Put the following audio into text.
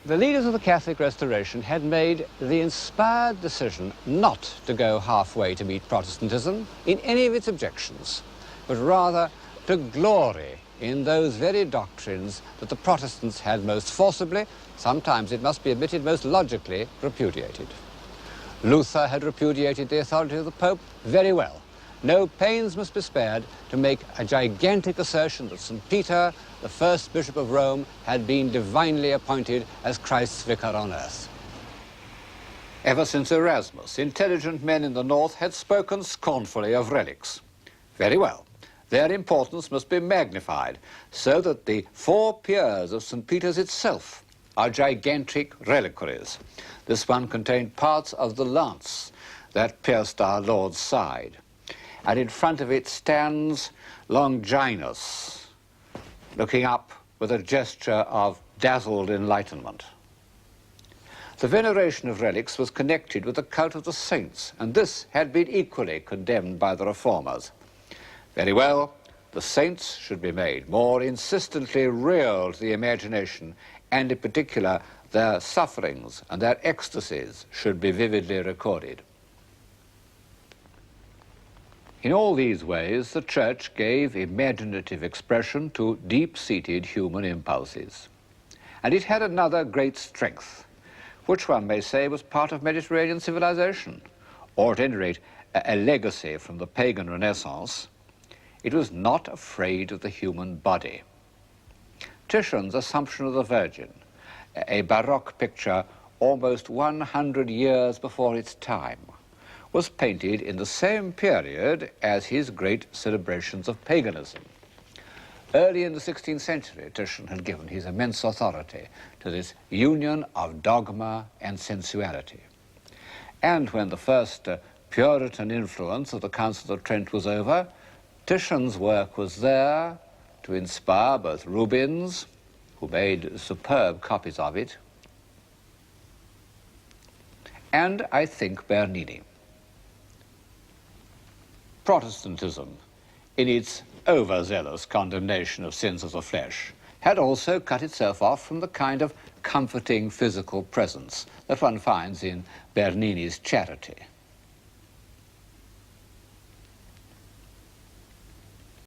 The leaders of the Catholic Restoration had made the inspired decision not to go halfway to meet Protestantism in any of its objections, but rather to glory in those very doctrines that the Protestants had most forcibly, sometimes it must be admitted most logically, repudiated. Luther had repudiated the authority of the Pope very well. No pains must be spared to make a gigantic assertion that St. Peter, the first Bishop of Rome, had been divinely appointed as Christ's vicar on earth. Ever since Erasmus, intelligent men in the North had spoken scornfully of relics. Very well. Their importance must be magnified so that the 4 piers of St. Peter's itself are gigantic reliquaries. This one contained parts of the lance that pierced our Lord's side. And in front of it stands Longinus, looking up with a gesture of dazzled enlightenment. The veneration of relics was connected with the cult of the saints, and this had been equally condemned by the Reformers. Very well, the saints should be made more insistently real to the imagination, and in particular their sufferings and their ecstasies should be vividly recorded. In all these ways, the Church gave imaginative expression to deep-seated human impulses. And it had another great strength, which one may say was part of Mediterranean civilization, or at any rate a legacy from the pagan Renaissance. It was not afraid of the human body. Titian's Assumption of the Virgin, a Baroque picture almost 100 years before its time, was painted in the same period as his great celebrations of paganism. Early in the 16th century, Titian had given his immense authority to this union of dogma and sensuality. And when the first Puritan influence of the Council of Trent was over, Titian's work was there to inspire both Rubens, who made superb copies of it, and I think Bernini. Protestantism, in its overzealous condemnation of sins of the flesh, had also cut itself off from the kind of comforting physical presence that one finds in Bernini's Charity.